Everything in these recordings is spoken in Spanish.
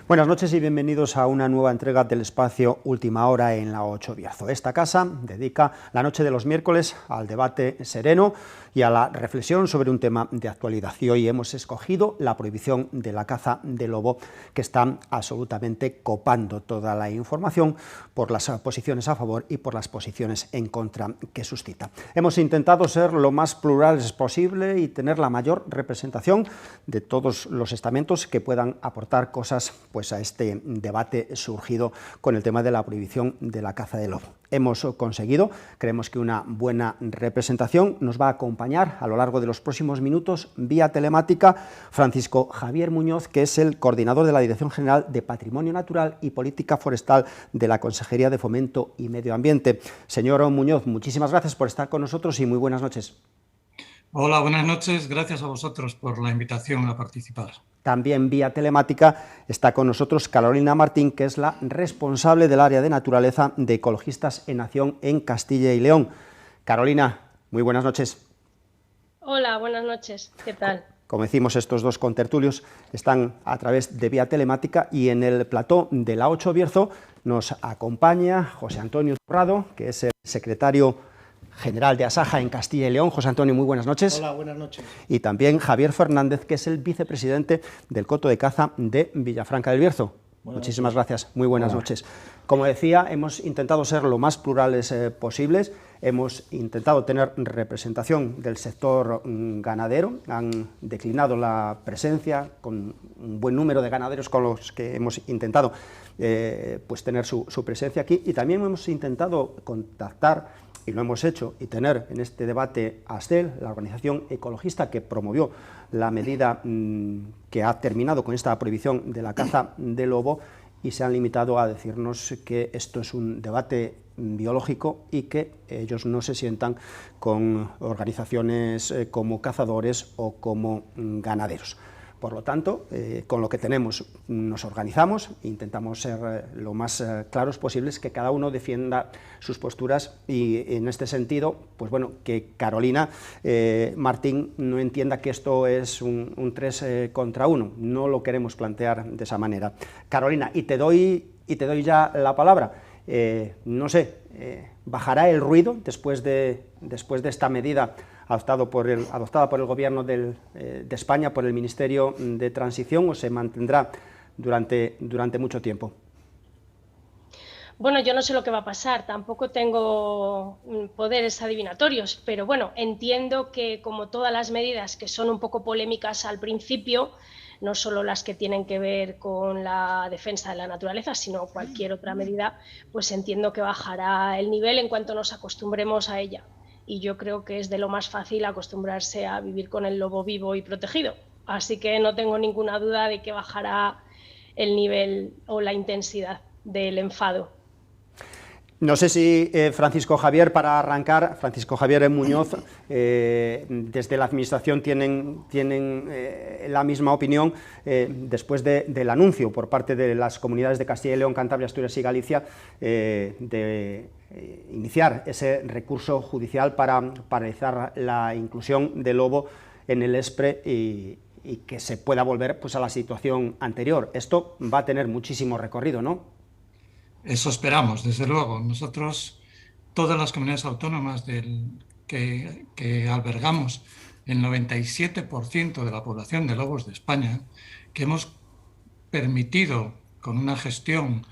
Buenas noches y bienvenidos a una nueva entrega del espacio Última Hora en la 8 Bierzo. Esta casa dedica la noche de los miércoles al debate sereno y a la reflexión sobre un tema de actualidad. Y hoy hemos escogido la prohibición de la caza de lobo, que está absolutamente copando toda la información por las posiciones a favor y por las posiciones en contra que suscita. Hemos intentado ser lo más plurales posible y tener la mayor representación de todos los estamentos que puedan aportar cosas pues a este debate surgido con el tema de la prohibición de la caza de lobo. Hemos conseguido, creemos que una buena representación. Nos va a acompañar a lo largo de los próximos minutos vía telemática Francisco Javier Muñoz, que es el coordinador de la Dirección General de Patrimonio Natural y Política Forestal de la Consejería de Fomento y Medio Ambiente. Señor Muñoz, muchísimas gracias por estar con nosotros y muy buenas noches. Hola, buenas noches. Gracias a vosotros por la invitación a participar. También vía telemática está con nosotros Carolina Martín, que es la responsable del área de naturaleza de Ecologistas en Acción en Castilla y León. Carolina, muy buenas noches. Hola, buenas noches. ¿Qué tal? Como decimos, estos dos contertulios están a través de vía telemática y en el plató de la 8 Bierzo nos acompaña José Antonio Turrado, que es el secretario general de Asaja en Castilla y León. José Antonio, muy buenas noches. Hola, buenas noches. Y también Javier Fernández, que es el vicepresidente del Coto de Caza de Villafranca del Bierzo. Muchísimas gracias, muy buenas noches. Como decía, hemos intentado ser lo más plurales posibles, hemos intentado tener representación del sector ganadero, han declinado la presencia con un buen número de ganaderos con los que hemos intentado pues tener su presencia aquí, y también hemos intentado contactar, y lo hemos hecho, y tener en este debate a ASDEL, la organización ecologista que promovió la medida que ha terminado con esta prohibición de la caza de lobo, y se han limitado a decirnos que esto es un debate biológico y que ellos no se sientan con organizaciones como cazadores o como ganaderos. Por lo tanto, con lo que tenemos nos organizamos, intentamos ser lo más claros posibles, que cada uno defienda sus posturas, y en este sentido, pues bueno, que Carolina Martín no entienda que esto es un 3 contra 1, no lo queremos plantear de esa manera. Carolina, y te doy ya la palabra. No sé, ¿bajará el ruido después de esta medida adoptada por el Gobierno de España, por el Ministerio de Transición, o se mantendrá durante mucho tiempo? Bueno, yo no sé lo que va a pasar, tampoco tengo poderes adivinatorios, pero bueno, entiendo que, como todas las medidas que son un poco polémicas al principio, no solo las que tienen que ver con la defensa de la naturaleza, sino cualquier otra medida, pues entiendo que bajará el nivel en cuanto nos acostumbremos a ella. Y yo creo que es de lo más fácil acostumbrarse a vivir con el lobo vivo y protegido. Así que no tengo ninguna duda de que bajará el nivel o la intensidad del enfado. No sé si Francisco Javier, para arrancar, Francisco Javier Muñoz, desde la Administración tienen la misma opinión después del anuncio por parte de las comunidades de Castilla y León, Cantabria, Asturias y Galicia de iniciar ese recurso judicial para paralizar la inclusión del lobo en el ESPRE y que se pueda volver pues a la situación anterior. Esto va a tener muchísimo recorrido, ¿no? Eso esperamos, desde luego. Nosotros, todas las comunidades autónomas que albergamos el 97% de la población de lobos de España, que hemos permitido, con una gestión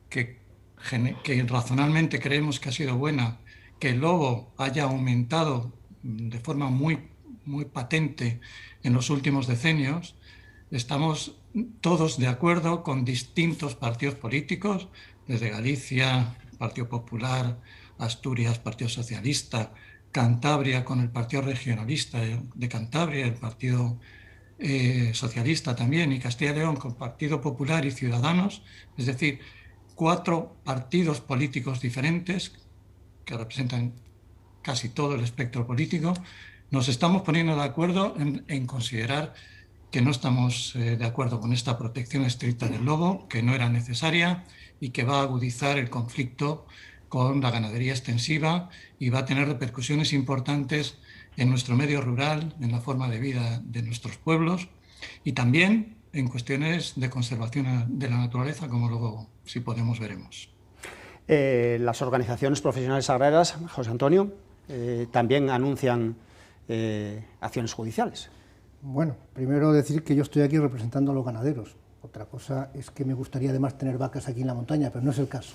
que razonablemente creemos que ha sido buena, que el lobo haya aumentado de forma muy patente en los últimos decenios, estamos todos de acuerdo con distintos partidos políticos, desde Galicia, Partido Popular, Asturias, Partido Socialista, Cantabria con el Partido Regionalista de Cantabria, el Partido Socialista también, y Castilla y León con Partido Popular y Ciudadanos, es decir, 4 partidos políticos diferentes que representan casi todo el espectro político. Nos estamos poniendo de acuerdo en considerar que no estamos de acuerdo con esta protección estricta del lobo, que no era necesaria y que va a agudizar el conflicto con la ganadería extensiva y va a tener repercusiones importantes en nuestro medio rural, en la forma de vida de nuestros pueblos, y también en cuestiones de conservación de la naturaleza, como luego, si podemos, veremos. Las organizaciones profesionales agrarias, José Antonio, también anuncian acciones judiciales. Bueno, primero decir que yo estoy aquí representando a los ganaderos. Otra cosa es que me gustaría además tener vacas aquí en la montaña, pero no es el caso.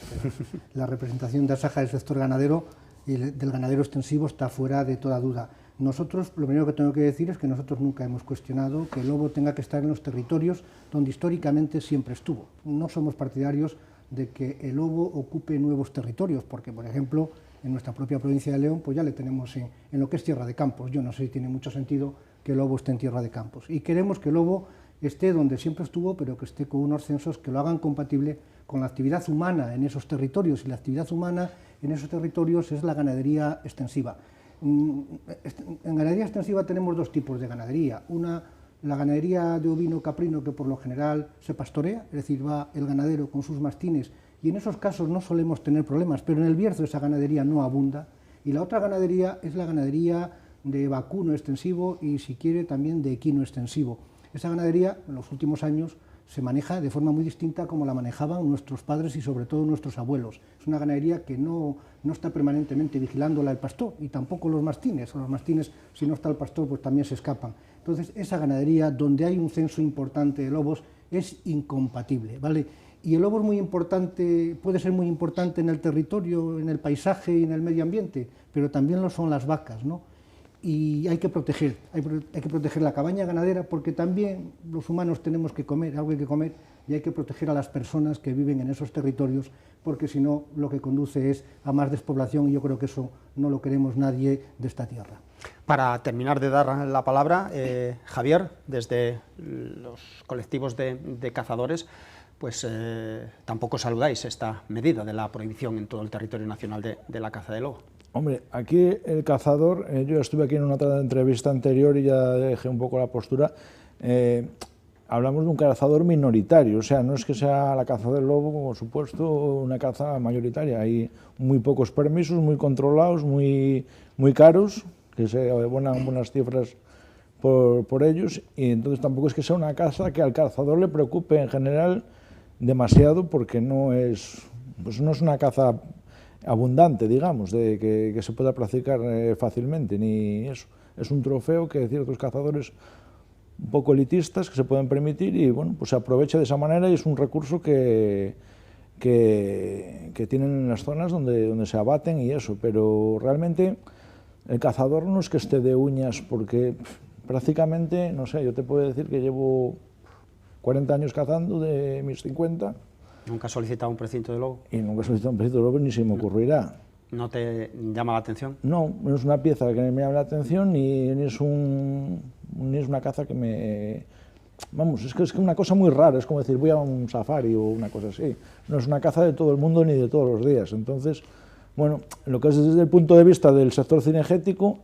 La representación de Asaja del sector ganadero y del ganadero extensivo está fuera de toda duda. Nosotros, lo primero que tengo que decir es que nosotros nunca hemos cuestionado que el lobo tenga que estar en los territorios donde históricamente siempre estuvo. No somos partidarios de que el lobo ocupe nuevos territorios, porque, por ejemplo, en nuestra propia provincia de León, pues ya le tenemos en lo que es Tierra de Campos. Yo no sé si tiene mucho sentido que el lobo esté en Tierra de Campos. Y queremos que el lobo esté donde siempre estuvo, pero que esté con unos censos que lo hagan compatible con la actividad humana en esos territorios. Y la actividad humana en esos territorios es la ganadería extensiva. En ganadería extensiva tenemos dos tipos de ganadería. Una, la ganadería de ovino caprino, que por lo general se pastorea, es decir, va el ganadero con sus mastines, y en esos casos no solemos tener problemas, pero en el Bierzo esa ganadería no abunda. Y la otra ganadería es la ganadería de vacuno extensivo y, si quiere, también de equino extensivo. Esa ganadería, en los últimos años, se maneja de forma muy distinta como la manejaban nuestros padres y sobre todo nuestros abuelos. Es una ganadería que no está permanentemente vigilándola el pastor, y tampoco los mastines. Los mastines, si no está el pastor, pues también se escapan. Entonces, esa ganadería, donde hay un censo importante de lobos, es incompatible, ¿vale? Y el lobo es muy importante, puede ser muy importante en el territorio, en el paisaje y en el medio ambiente, pero también lo son las vacas, ¿no? Y hay que proteger la cabaña ganadera, porque también los humanos tenemos que comer, algo hay que comer, y hay que proteger a las personas que viven en esos territorios, porque si no, lo que conduce es a más despoblación, y yo creo que eso no lo queremos nadie de esta tierra. Para terminar de dar la palabra, Javier, desde los colectivos de cazadores, pues tampoco saludáis esta medida de la prohibición en todo el territorio nacional de la caza de lobo. Hombre, aquí el cazador, yo estuve aquí en una otra entrevista anterior y ya dejé un poco la postura, hablamos de un cazador minoritario, o sea, no es que sea la caza del lobo, por supuesto, una caza mayoritaria, hay muy pocos permisos, muy controlados, muy caros, que se abonan buenas cifras por ellos, y entonces tampoco es que sea una caza que al cazador le preocupe en general demasiado, porque no es una caza abundante, digamos, de que se pueda practicar fácilmente, ni eso. Es un trofeo que ciertos cazadores un poco elitistas que se pueden permitir, y bueno, pues se aprovecha de esa manera, y es un recurso que tienen en las zonas donde se abaten y eso, pero realmente el cazador no es que esté de uñas, porque prácticamente, no sé, yo te puedo decir que llevo 40 años cazando de mis 50. ¿Nunca has solicitado un precinto de lobo? Y nunca he solicitado un precinto de lobo, ni se me ocurrirá. ¿No te llama la atención? No, no es una pieza que me llame la atención, ni es una caza que me... Vamos, es que es una cosa muy rara, es como decir, voy a un safari o una cosa así. No es una caza de todo el mundo ni de todos los días. Entonces, bueno, lo que es desde el punto de vista del sector cinegético,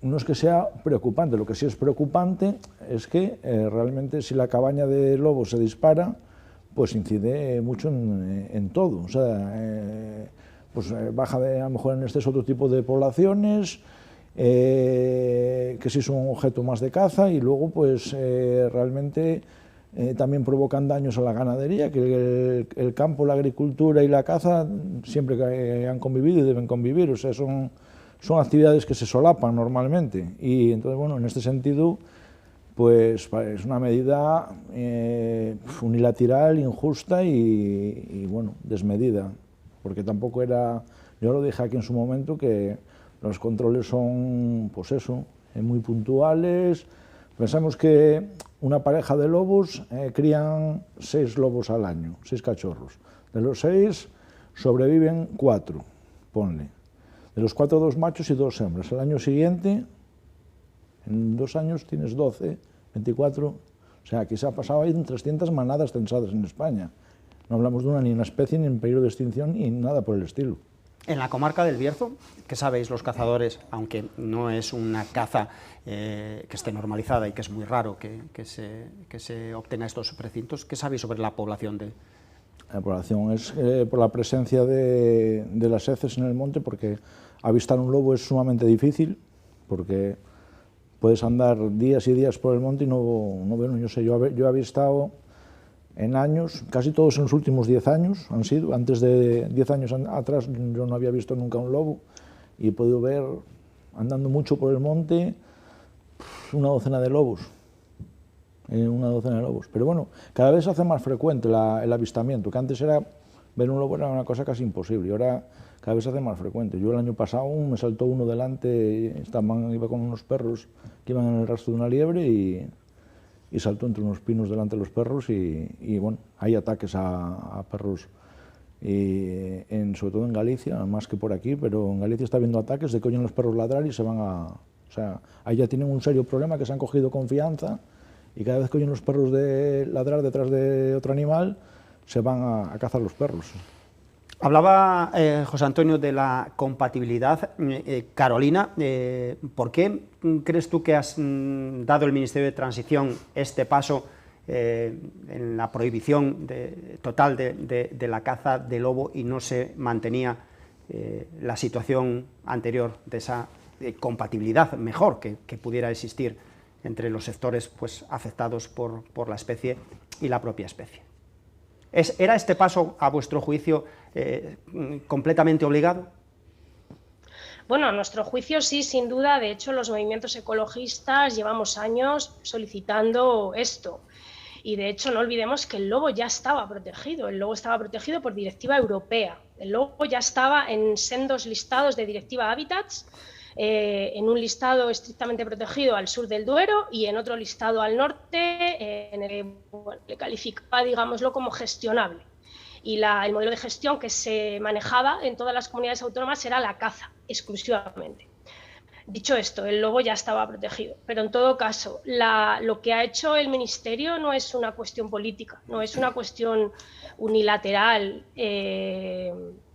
no es que sea preocupante. Lo que sí es preocupante es que realmente, si la cabaña de lobo se dispara, pues incide mucho en todo. O sea, pues baja a lo mejor en exceso otro tipo de poblaciones, que sí son un objeto más de caza, y luego pues realmente también provocan daños a la ganadería, que el campo, la agricultura y la caza siempre han convivido y deben convivir. O sea, son actividades que se solapan normalmente, y entonces, bueno, en este sentido, pues es una medida unilateral, injusta y bueno, desmedida, porque tampoco era, yo lo dije aquí en su momento, que los controles son, pues eso, muy puntuales. Pensamos que una pareja de lobos crían 6 lobos al año, 6 cachorros. De los 6 sobreviven 4, ponle. De los 4, 2 machos y 2 hembras. El año siguiente, en 2 años tienes 12, 24, o sea, aquí se ha pasado ahí 300 manadas censadas en España. No hablamos de ni una especie, ni en peligro de extinción, ni nada por el estilo. En la comarca del Bierzo, ¿qué sabéis los cazadores? Aunque no es una caza que esté normalizada y que es muy raro que se obtenga estos precintos, ¿qué sabéis sobre la población de...? La población es por la presencia de las heces en el monte, porque avistar un lobo es sumamente difícil, porque puedes andar días y días por el monte y no ver, yo sé, yo había estado en años, casi todos en los últimos 10 años han sido, antes de 10 años atrás yo no había visto nunca un lobo y he podido ver, andando mucho por el monte, una docena de lobos. Pero bueno, cada vez se hace más frecuente el avistamiento, que antes ver un lobo era una cosa casi imposible, y ahora cada vez se hace más frecuente. Yo el año pasado me saltó uno delante, iba con unos perros que iban en el rastro de una liebre y saltó entre unos pinos delante de los perros y bueno, hay ataques a perros, sobre todo en Galicia, más que por aquí, pero en Galicia está habiendo ataques de que oyen los perros ladrar y se van o sea, ahí ya tienen un serio problema, que se han cogido confianza y cada vez que oyen los perros ladrar detrás de otro animal, se van a cazar los perros. Hablaba José Antonio de la compatibilidad. Carolina, ¿por qué crees tú que has dado el Ministerio de Transición este paso en la prohibición total de la caza de lobo y no se mantenía la situación anterior de esa compatibilidad mejor que pudiera existir entre los sectores pues, afectados por la especie y la propia especie? ¿Era este paso, a vuestro juicio, completamente obligado? Bueno, a nuestro juicio sí, sin duda. De hecho, los movimientos ecologistas llevamos años solicitando esto. Y de hecho, no olvidemos que el lobo ya estaba protegido. El lobo estaba protegido por directiva europea. El lobo ya estaba en sendos listados de directiva Hábitats, en un listado estrictamente protegido al sur del Duero y en otro listado al norte, en el que le calificaba, digámoslo, como gestionable. Y el modelo de gestión que se manejaba en todas las comunidades autónomas era la caza, exclusivamente. Dicho esto, el lobo ya estaba protegido, pero en todo caso, lo que ha hecho el Ministerio no es una cuestión política, no es una cuestión unilateral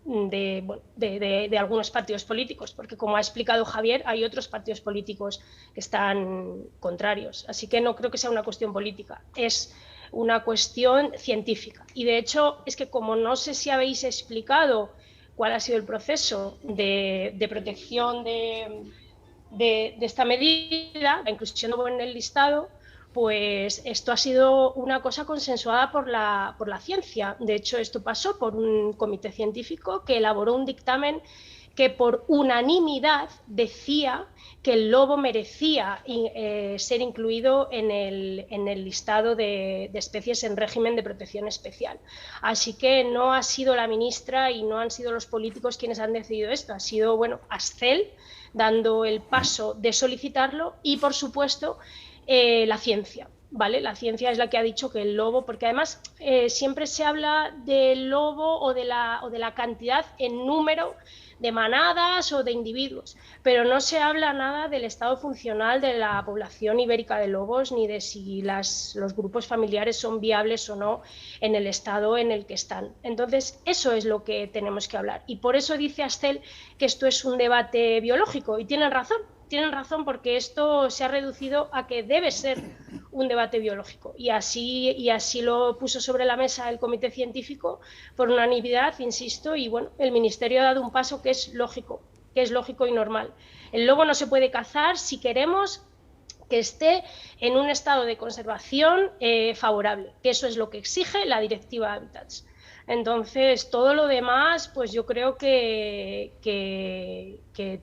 de algunos partidos políticos, porque como ha explicado Javier, hay otros partidos políticos que están contrarios. Así que no creo que sea una cuestión política, es una cuestión científica. Y de hecho, es que como no sé si habéis explicado cuál ha sido el proceso de protección de esta medida, la inclusión en el listado, pues esto ha sido una cosa consensuada por la ciencia. De hecho, esto pasó por un comité científico que elaboró un dictamen que por unanimidad decía que el lobo merecía ser incluido en el listado de especies en régimen de protección especial. Así que no ha sido la ministra y no han sido los políticos quienes han decidido esto, ha sido, bueno, Ascel dando el paso de solicitarlo y, por supuesto, la ciencia, ¿vale? La ciencia es la que ha dicho que el lobo, porque además siempre se habla del lobo o de la cantidad en número de manadas o de individuos, pero no se habla nada del estado funcional de la población ibérica de lobos, ni de si los grupos familiares son viables o no en el estado en el que están. Entonces, eso es lo que tenemos que hablar. Y por eso dice Ascel que esto es un debate biológico, y tienen razón porque esto se ha reducido a que debe ser un debate biológico y así lo puso sobre la mesa el comité científico por unanimidad, insisto, y bueno, el Ministerio ha dado un paso que es lógico y normal. El lobo no se puede cazar si queremos que esté en un estado de conservación favorable, que eso es lo que exige la Directiva Hábitats. Entonces, todo lo demás, pues yo creo que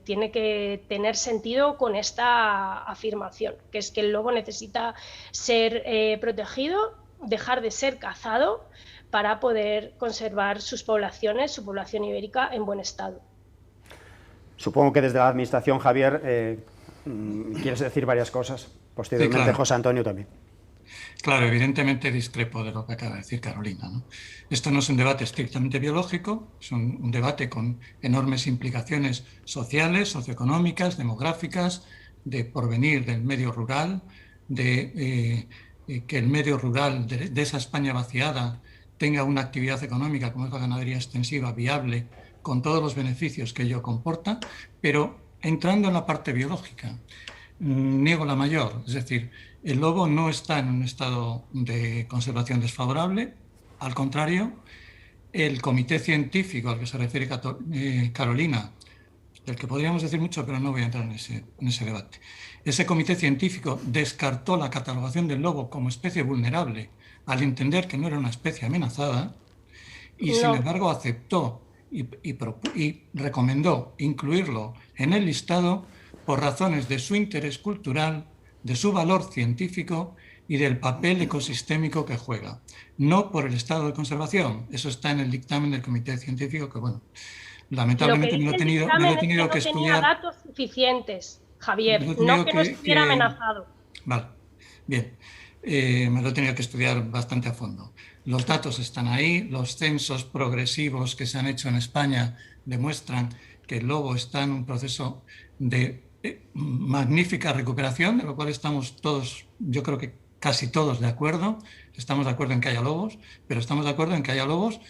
tiene que tener sentido con esta afirmación, que es que el lobo necesita ser protegido, dejar de ser cazado para poder conservar sus poblaciones, su población ibérica en buen estado. Supongo que desde la Administración, Javier, quieres decir varias cosas. Posteriormente, sí, claro. José Antonio también. Claro, evidentemente discrepo de lo que acaba de decir Carolina, ¿no? Esto no es un debate estrictamente biológico, es un debate con enormes implicaciones sociales, socioeconómicas, demográficas, de porvenir del medio rural, de que el medio rural de esa España vaciada tenga una actividad económica como es la ganadería extensiva, viable, con todos los beneficios que ello comporta, pero entrando en la parte biológica, niego la mayor, es decir, el lobo no está en un estado de conservación desfavorable, al contrario, el comité científico al que se refiere Carolina del que podríamos decir mucho, pero no voy a entrar en ese debate. Ese comité científico descartó la catalogación del lobo como especie vulnerable al entender que no era una especie amenazada y, sin embargo, aceptó y recomendó incluirlo en el listado por razones de su interés cultural, de su valor científico y del papel ecosistémico que juega, no por el estado de conservación. Eso está en el dictamen del comité científico que, bueno, lamentablemente me lo he tenido que estudiar. No tenía datos suficientes, Javier, no que no estuviera amenazado. Vale, bien. Me lo he tenido que estudiar bastante a fondo. Los datos están ahí, los censos progresivos que se han hecho en España demuestran que el lobo está en un proceso de magnífica recuperación, de lo cual estamos todos, yo creo que casi todos de acuerdo. Estamos de acuerdo en que haya lobos, pero estamos de acuerdo en que haya lobos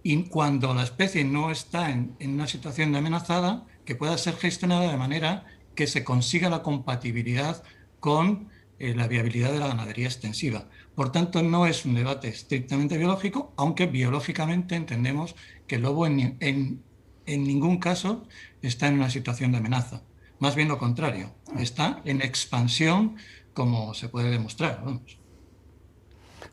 y cuando la especie no está en una situación de amenazada, que pueda ser gestionada de manera que se consiga la compatibilidad con la viabilidad de la ganadería extensiva. Por tanto, no es un debate estrictamente biológico, aunque biológicamente entendemos que el lobo en ningún caso está en una situación de amenaza. Más bien lo contrario, está en expansión, como se puede demostrar. Vamos.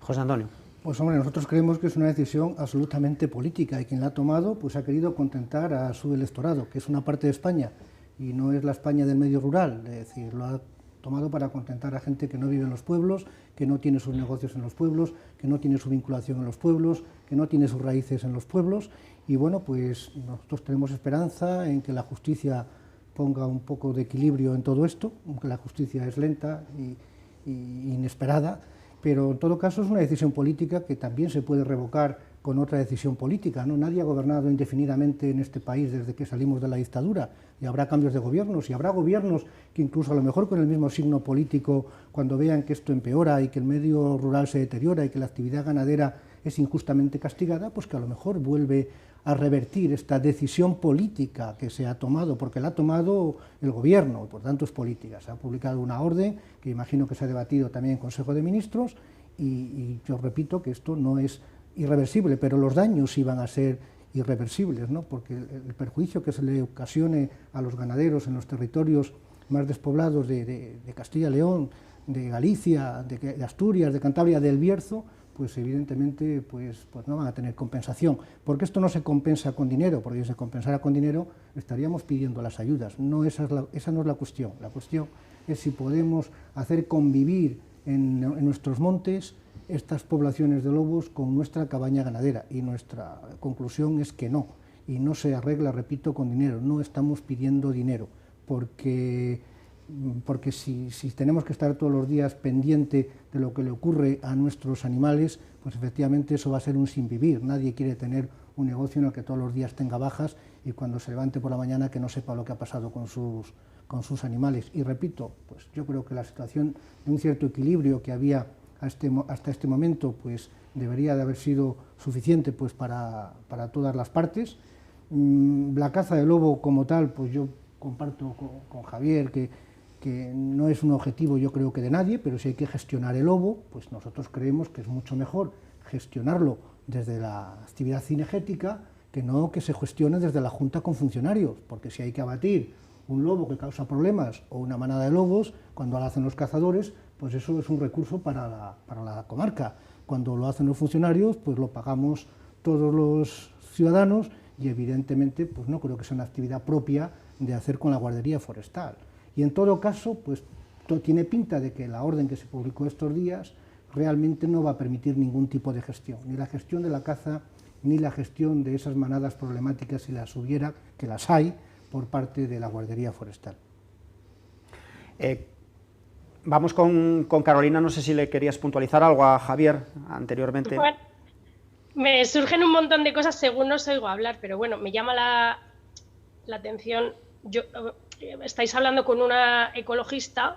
José Antonio. Pues hombre, nosotros creemos que es una decisión absolutamente política y quien la ha tomado pues ha querido contentar a su electorado, que es una parte de España y no es la España del medio rural, es decir, lo ha tomado para contentar a gente que no vive en los pueblos, que no tiene sus negocios en los pueblos, que no tiene su vinculación en los pueblos, que no tiene sus raíces en los pueblos y bueno, pues nosotros tenemos esperanza en que la justicia ponga un poco de equilibrio en todo esto, aunque la justicia es lenta y inesperada, pero en todo caso es una decisión política que también se puede revocar con otra decisión política, ¿no? Nadie ha gobernado indefinidamente en este país desde que salimos de la dictadura y habrá cambios de gobiernos y habrá gobiernos que incluso a lo mejor con el mismo signo político, cuando vean que esto empeora y que el medio rural se deteriora y que la actividad ganadera es injustamente castigada, pues que a lo mejor vuelve a revertir esta decisión política que se ha tomado, porque la ha tomado el gobierno, y por tanto es política. Se ha publicado una orden que imagino que se ha debatido también en Consejo de Ministros y yo repito que esto no es irreversible, pero los daños iban a ser irreversibles, ¿no? Porque el perjuicio que se le ocasione a los ganaderos en los territorios más despoblados de Castilla y León, de Galicia, de Asturias, de Cantabria, del Bierzo, pues evidentemente pues no van a tener compensación, porque esto no se compensa con dinero, porque si se compensara con dinero estaríamos pidiendo las ayudas, esa no es la cuestión es si podemos hacer convivir en nuestros montes estas poblaciones de lobos con nuestra cabaña ganadera, y nuestra conclusión es que no, y no se arregla, repito, con dinero, no estamos pidiendo dinero, porque si tenemos que estar todos los días pendiente de lo que le ocurre a nuestros animales, pues efectivamente eso va a ser un sinvivir. Nadie quiere tener un negocio en el que todos los días tenga bajas y cuando se levante por la mañana que no sepa lo que ha pasado con sus animales. Y repito, pues yo creo que la situación de un cierto equilibrio que había hasta este momento pues debería de haber sido suficiente pues para todas las partes. La caza de lobo como tal, pues yo comparto con Javier que no es un objetivo yo creo que de nadie, pero si hay que gestionar el lobo, pues nosotros creemos que es mucho mejor gestionarlo desde la actividad cinegética que no que se gestione desde la Junta con funcionarios, porque si hay que abatir un lobo que causa problemas o una manada de lobos, cuando lo hacen los cazadores, pues eso es un recurso para la comarca. Cuando lo hacen los funcionarios, pues lo pagamos todos los ciudadanos y evidentemente pues no creo que sea una actividad propia de hacer con la guardería forestal. Y en todo caso, pues tiene pinta de que la orden que se publicó estos días realmente no va a permitir ningún tipo de gestión, ni la gestión de la caza, ni la gestión de esas manadas problemáticas, si las hubiera, que las hay, por parte de la guardería forestal. Vamos con Carolina, no sé si le querías puntualizar algo a Javier anteriormente. Bueno, me surgen un montón de cosas según os oigo hablar, pero bueno, me llama la atención. Estáis hablando con una ecologista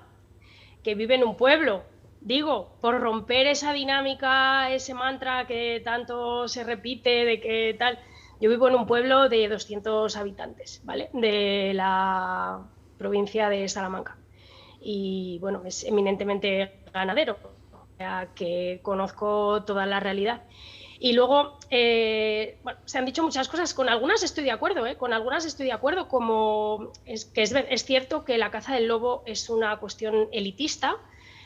que vive en un pueblo. Digo, por romper esa dinámica, ese mantra que tanto se repite de que tal. Yo vivo en un pueblo de 200 habitantes, ¿vale? De la provincia de Salamanca. Y bueno, es eminentemente ganadero, o sea, que conozco toda la realidad. Y luego, bueno, se han dicho muchas cosas, con algunas estoy de acuerdo, con algunas estoy de acuerdo, como es cierto que la caza del lobo es una cuestión elitista.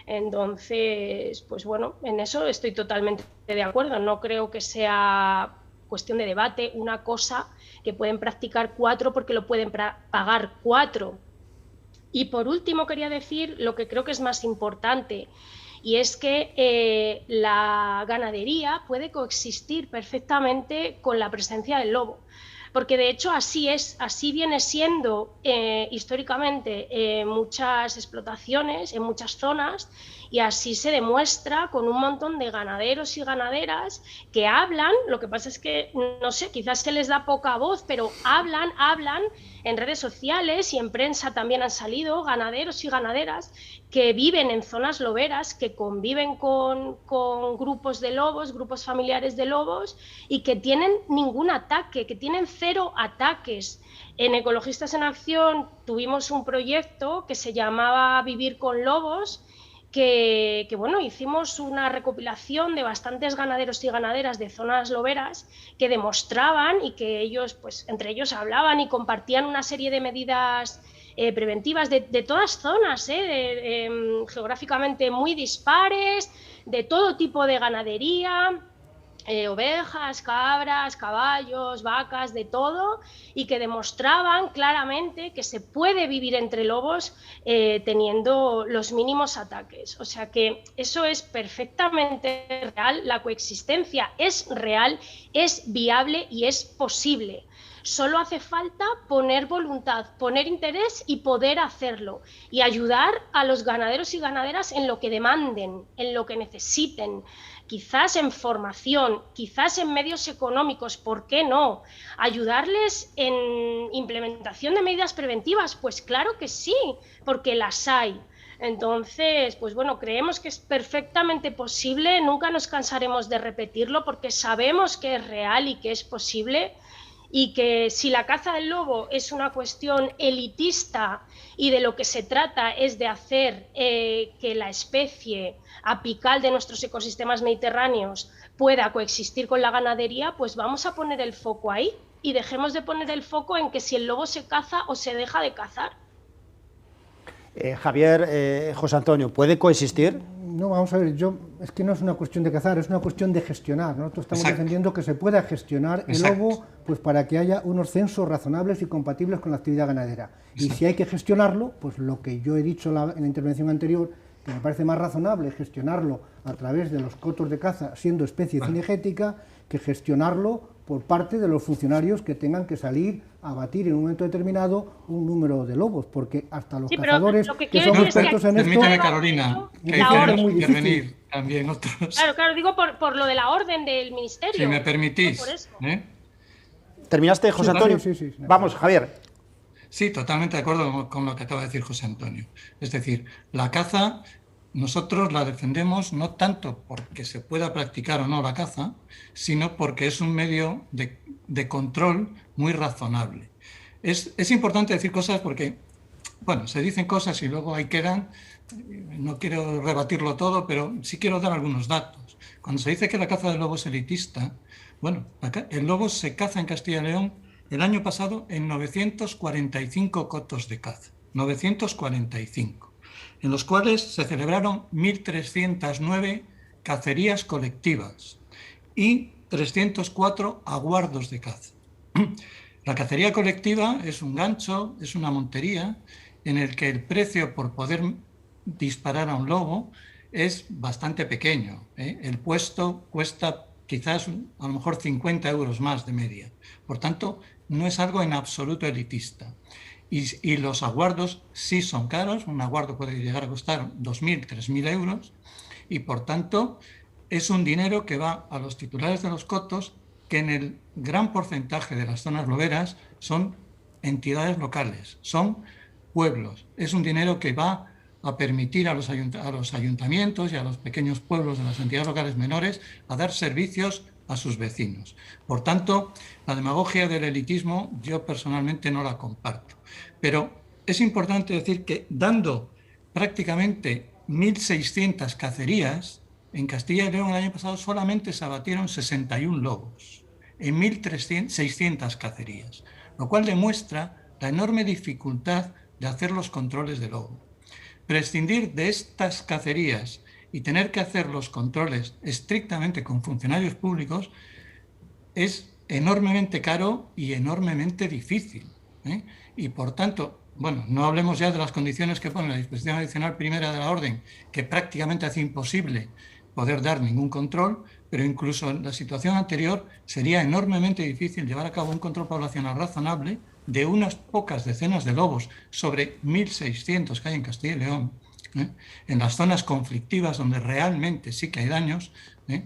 Entonces, pues bueno, en eso estoy totalmente de acuerdo. No creo que sea cuestión de debate una cosa que pueden practicar 4 porque lo pueden pagar 4. Y por último quería decir lo que creo que es más importante, y es que la ganadería puede coexistir perfectamente con la presencia del lobo, porque de hecho así viene siendo históricamente en muchas explotaciones, en muchas zonas, y así se demuestra con un montón de ganaderos y ganaderas que hablan. Lo que pasa es que, no sé, quizás se les da poca voz, pero hablan en redes sociales, y en prensa también han salido ganaderos y ganaderas que viven en zonas loberas, que conviven con grupos de lobos, grupos familiares de lobos, y que tienen ningún ataque, que tienen 0 ataques. En Ecologistas en Acción tuvimos un proyecto que se llamaba Vivir con Lobos, que bueno, hicimos una recopilación de bastantes ganaderos y ganaderas de zonas loberas que demostraban, y que ellos, pues entre ellos hablaban y compartían una serie de medidas preventivas de todas zonas, geográficamente muy dispares, de todo tipo de ganadería, ovejas, cabras, caballos, vacas, de todo, y que demostraban claramente que se puede vivir entre lobos teniendo los mínimos ataques. O sea que eso es perfectamente real, la coexistencia es real, es viable y es posible. Solo hace falta poner voluntad, poner interés y poder hacerlo, y ayudar a los ganaderos y ganaderas en lo que demanden, en lo que necesiten, quizás en formación, quizás en medios económicos, ¿por qué no? ¿Ayudarles en implementación de medidas preventivas? Pues claro que sí, porque las hay. Entonces, pues bueno, creemos que es perfectamente posible, nunca nos cansaremos de repetirlo, porque sabemos que es real y que es posible. Y que si la caza del lobo es una cuestión elitista y de lo que se trata es de hacer que la especie apical de nuestros ecosistemas mediterráneos pueda coexistir con la ganadería, pues vamos a poner el foco ahí, y dejemos de poner el foco en que si el lobo se caza o se deja de cazar. Javier, José Antonio, ¿puede coexistir? No, vamos a ver, es que no es una cuestión de cazar, es una cuestión de gestionar. Nosotros estamos defendiendo que se pueda gestionar el lobo, pues para que haya unos censos razonables y compatibles con la actividad ganadera. Y si hay que gestionarlo, pues lo que yo he dicho en la intervención anterior, que me parece más razonable gestionarlo a través de los cotos de caza, siendo especie cinegética, que gestionarlo por parte de los funcionarios que tengan que salir a batir en un momento determinado un número de lobos, porque hasta los cazadores que son expertos en esto... Permíteme, Carolina, que queremos intervenir también otros. Claro, digo por lo de la orden del ministerio. Si me permitís. ¿Terminaste, José Antonio? Sí. Vamos, Javier. Sí, totalmente de acuerdo con lo que acaba de decir José Antonio. Es decir, la caza nosotros la defendemos no tanto porque se pueda practicar o no la caza, sino porque es un medio de control muy razonable. Es importante decir cosas porque, bueno, se dicen cosas y luego ahí quedan. No quiero rebatirlo todo, pero sí quiero dar algunos datos. Cuando se dice que la caza del lobo es elitista, bueno, el lobo se caza en Castilla y León el año pasado en 945 cotos de caza. 945. En los cuales se celebraron 1.309 cacerías colectivas y 304 aguardos de caza. La cacería colectiva es un gancho, es una montería en el que el precio por poder disparar a un lobo es bastante pequeño. El puesto cuesta quizás a lo mejor 50 euros más de media. Por tanto, no es algo en absoluto elitista. Y los aguardos sí son caros, un aguardo puede llegar a costar 2.000, 3.000 euros, y por tanto es un dinero que va a los titulares de los cotos, que en el gran porcentaje de las zonas loberas son entidades locales, son pueblos. Es un dinero que va a permitir a los ayuntamientos y a los pequeños pueblos de las entidades locales menores a dar servicios a sus vecinos. Por tanto, la demagogia del elitismo yo personalmente no la comparto. Pero es importante decir que dando prácticamente 1.600 cacerías, en Castilla y León el año pasado solamente se abatieron 61 lobos en 1.600 cacerías, lo cual demuestra la enorme dificultad de hacer los controles de lobo. Prescindir de estas cacerías y tener que hacer los controles estrictamente con funcionarios públicos es enormemente caro y enormemente difícil, ¿eh? Y por tanto, bueno, no hablemos ya de las condiciones que pone la disposición adicional primera de la orden, que prácticamente hace imposible poder dar ningún control, pero incluso en la situación anterior sería enormemente difícil llevar a cabo un control poblacional razonable de unas pocas decenas de lobos sobre 1.600 que hay en Castilla y León, ¿eh? En las zonas conflictivas donde realmente sí que hay daños, ¿eh?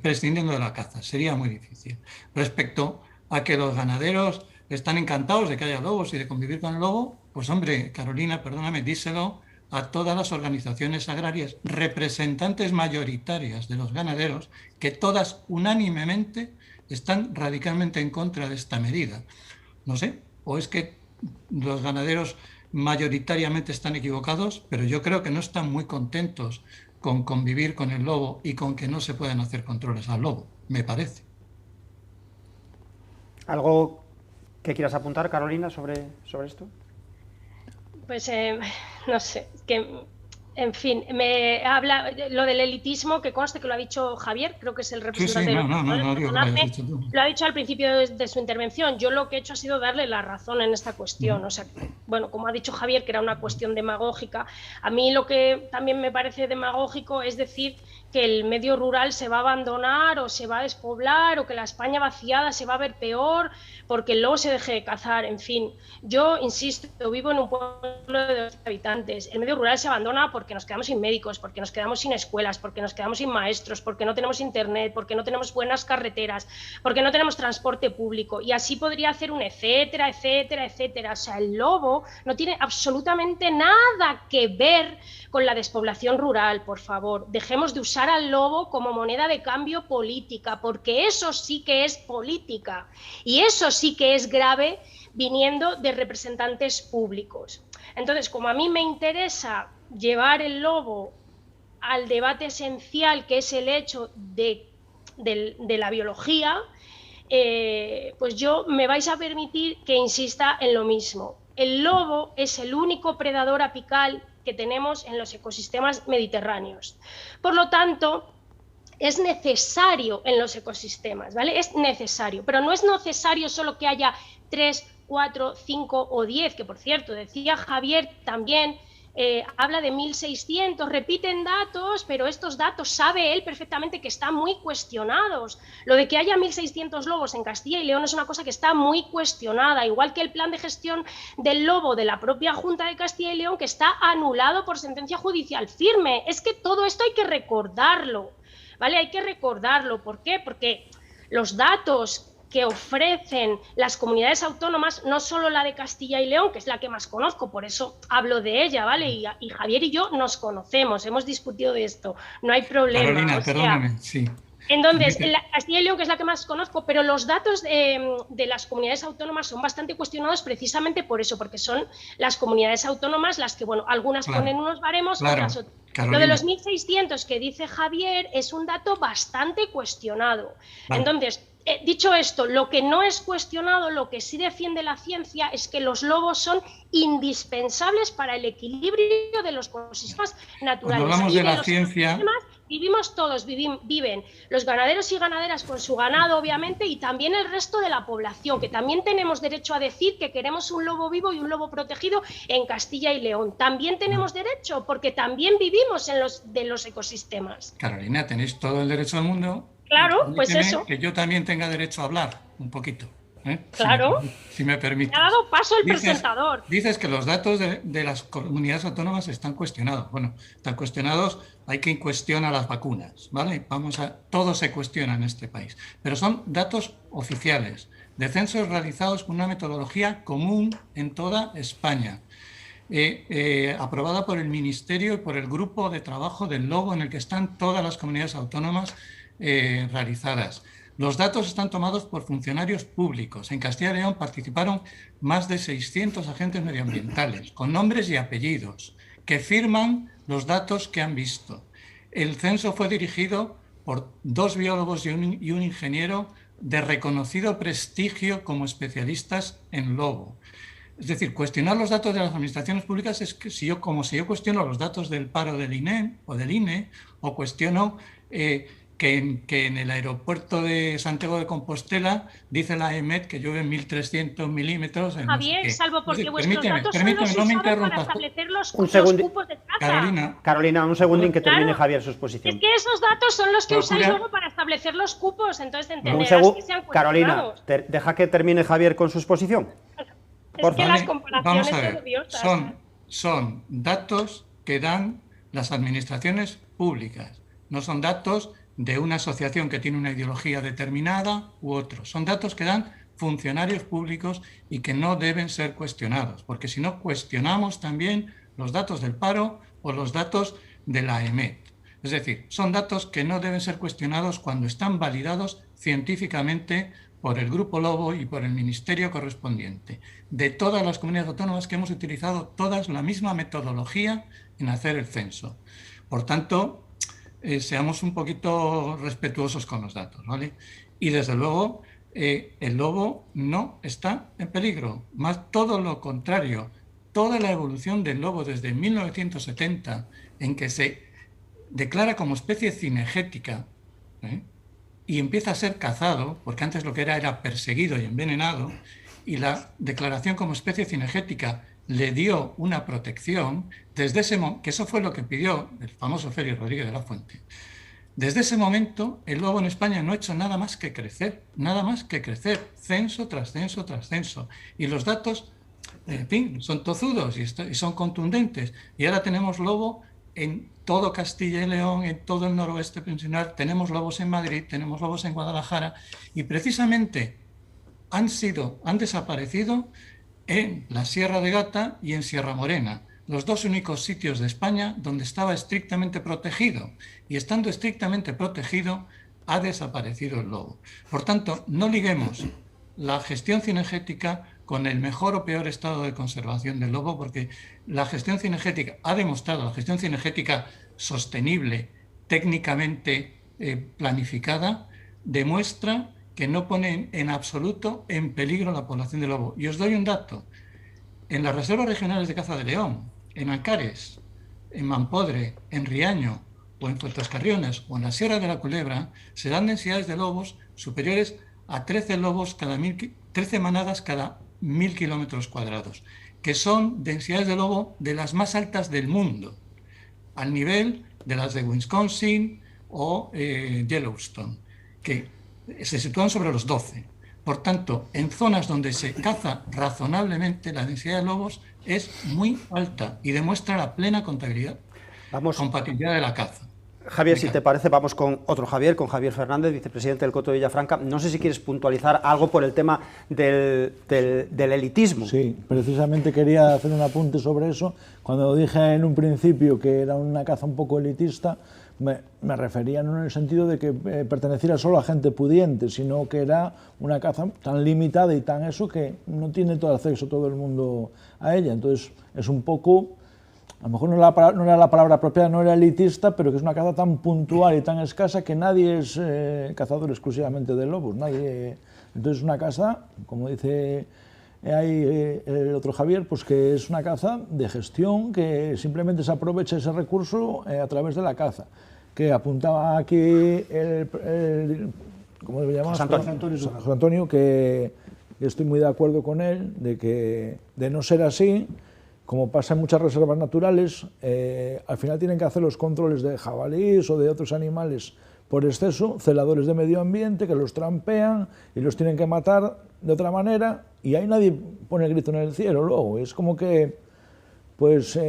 Prescindiendo de la caza. Sería muy difícil. Respecto a que los ganaderos están encantados de que haya lobos y de convivir con el lobo, pues hombre, Carolina, perdóname, díselo a todas las organizaciones agrarias, representantes mayoritarias de los ganaderos, que todas unánimemente están radicalmente en contra de esta medida. No sé, o es que los ganaderos mayoritariamente están equivocados, pero yo creo que no están muy contentos con convivir con el lobo y con que no se puedan hacer controles al lobo, me parece. ¿Algo que quieras apuntar, Carolina, sobre esto? Pues no sé, que en fin, me habla lo del elitismo, que conste que lo ha dicho Javier, creo que es el representante lo ha dicho al principio de su intervención. Yo lo que he hecho ha sido darle la razón en esta cuestión. O sea, bueno, como ha dicho Javier, que era una cuestión demagógica, a mí lo que también me parece demagógico es decir que el medio rural se va a abandonar o se va a despoblar o que la España vaciada se va a ver peor porque el lobo se deje de cazar. En fin, yo insisto, vivo en un pueblo de 2 habitantes. El medio rural se abandona porque nos quedamos sin médicos, porque nos quedamos sin escuelas, porque nos quedamos sin maestros, porque no tenemos internet, porque no tenemos buenas carreteras, porque no tenemos transporte público. Y así podría hacer un etcétera, etcétera, etcétera. O sea, el lobo no tiene absolutamente nada que ver con la despoblación rural, por favor. Dejemos de usar al lobo como moneda de cambio política, porque eso sí que es política y eso sí que es grave viniendo de representantes públicos. Entonces, como a mí me interesa llevar el lobo al debate esencial, que es el hecho de la biología, pues yo me vais a permitir que insista en lo mismo. El lobo es el único predador apical que tenemos en los ecosistemas mediterráneos. Por lo tanto, es necesario en los ecosistemas, ¿vale? Es necesario, pero no es necesario solo que haya 3, 4, 5 o 10, que por cierto, decía Javier también, habla de 1.600, repiten datos, pero estos datos sabe él perfectamente que están muy cuestionados. Lo de que haya 1.600 lobos en Castilla y León es una cosa que está muy cuestionada, igual que el plan de gestión del lobo de la propia Junta de Castilla y León, que está anulado por sentencia judicial firme. Es que todo esto hay que recordarlo, ¿vale? Hay que recordarlo. ¿Por qué? Porque los datos que ofrecen las comunidades autónomas, no solo la de Castilla y León, que es la que más conozco, por eso hablo de ella, ¿vale? Y Javier y yo nos conocemos, hemos discutido de esto, no hay problema. Carolina, perdóname, sí. Entonces, Castilla y León, que es la que más conozco, pero los datos de las comunidades autónomas son bastante cuestionados precisamente por eso, porque son las comunidades autónomas las que, bueno, algunas ponen unos baremos, otras otros. Lo de los 1.600 que dice Javier es un dato bastante cuestionado. Entonces, dicho esto, lo que no es cuestionado, lo que sí defiende la ciencia es que los lobos son indispensables para el equilibrio de los ecosistemas naturales. Cuando hablamos de la ciencia, vivimos todos, viven los ganaderos y ganaderas con su ganado, obviamente, y también el resto de la población, que también tenemos derecho a decir que queremos un lobo vivo y un lobo protegido en Castilla y León. También tenemos derecho, porque también vivimos de los ecosistemas. Carolina, tenéis todo el derecho del mundo. Claro, pues eso. Que yo también tenga derecho a hablar un poquito. Claro. Si me permite. Me ha dado paso el presentador. Dices que los datos de las comunidades autónomas están cuestionados. Bueno, están cuestionados, hay quien cuestiona las vacunas, ¿vale? Todo se cuestiona en este país. Pero son datos oficiales, de censos realizados con una metodología común en toda España. Aprobada por el Ministerio y por el Grupo de Trabajo del Lobo, en el que están todas las comunidades autónomas realizadas. Los datos están tomados por funcionarios públicos. En Castilla y León participaron más de 600 agentes medioambientales, con nombres y apellidos, que firman los datos que han visto. el censo fue dirigido por 2 biólogos y un ingeniero de reconocido prestigio como especialistas en lobo. Es decir, cuestionar los datos de las administraciones públicas es que si yo cuestiono los datos del paro del INE, o cuestiono que en el aeropuerto de Santiago de Compostela dice la EMET que llueve 1.300 milímetros. Javier, no sé salvo porque vuestros datos son los usados para establecer los cupos de caza. Carolina, un segundín que termine Javier su exposición. Es que esos datos son los que usáis luego para establecer los cupos, entonces entenderás que sean Carolina, deja que termine Javier con su exposición. Es que las comparaciones son odiosas. Son datos que dan las administraciones públicas, no son datos de una asociación que tiene una ideología determinada u otro. Son datos que dan funcionarios públicos y que no deben ser cuestionados, porque si no cuestionamos también los datos del paro o los datos de la EMET. Es decir, son datos que no deben ser cuestionados cuando están validados científicamente por el Grupo Lobo y por el ministerio correspondiente. De todas las comunidades autónomas que hemos utilizado todas la misma metodología en hacer el censo. Por tanto, seamos un poquito respetuosos con los datos, ¿vale? Y desde luego, el lobo no está en peligro, más todo lo contrario. Toda la evolución del lobo desde 1970, en que se declara como especie cinegética, y empieza a ser cazado, porque antes lo que era perseguido y envenenado, y la declaración como especie cinegética le dio una protección, desde ese que eso fue lo que pidió el famoso Félix Rodríguez de la Fuente. Desde ese momento, el lobo en España no ha hecho nada más que crecer, censo tras censo tras censo. Y los datos, en fin, son tozudos y son contundentes. Y ahora tenemos lobo en todo Castilla y León, en todo el noroeste peninsular, tenemos lobos en Madrid, tenemos lobos en Guadalajara, y precisamente han desaparecido en la Sierra de Gata y en Sierra Morena, los 2 únicos sitios de España donde estaba estrictamente protegido, y estando estrictamente protegido ha desaparecido el lobo. Por tanto, no liguemos la gestión cinegética con el mejor o peor estado de conservación del lobo, porque la gestión cinegética ha demostrado, la gestión cinegética sostenible, técnicamente planificada, demuestra que no pone en absoluto en peligro la población de lobo. Y os doy un dato. En las reservas regionales de caza de León, en Ancares, en Mampodre, en Riaño o en Fuentescarriones o en la Sierra de la Culebra, se dan densidades de lobos superiores a 13 manadas cada 1.000 kilómetros cuadrados, que son densidades de lobo de las más altas del mundo, al nivel de las de Wisconsin o Yellowstone, que se sitúan sobre los 12. Por tanto, en zonas donde se caza razonablemente, la densidad de lobos es muy alta y demuestra la plena compatibilidad de la caza. Javier, si te parece, vamos con otro Javier, con Javier Fernández, vicepresidente del Coto de Villafranca. No sé si quieres puntualizar algo por el tema del elitismo. Sí, precisamente quería hacer un apunte sobre eso. Cuando dije en un principio que era una caza un poco elitista, me refería no en el sentido de que perteneciera solo a gente pudiente, sino que era una caza tan limitada y tan eso que no tiene todo acceso todo el mundo a ella. Entonces es un poco... A lo mejor no era la palabra apropiada, no era elitista, pero que es una caza tan puntual y tan escasa que nadie es cazador exclusivamente de lobos. Entonces es una caza, como dice ahí el otro Javier, pues que es una caza de gestión, que simplemente se aprovecha ese recurso a través de la caza. Que apuntaba aquí ¿cómo le llamamos? José Antonio, que estoy muy de acuerdo con él, de que de no ser así, como pasa en muchas reservas naturales, al final tienen que hacer los controles de jabalíes o de otros animales por exceso, celadores de medio ambiente que los trampean y los tienen que matar de otra manera, y ahí nadie pone el grito en el cielo luego. Es como que, pues,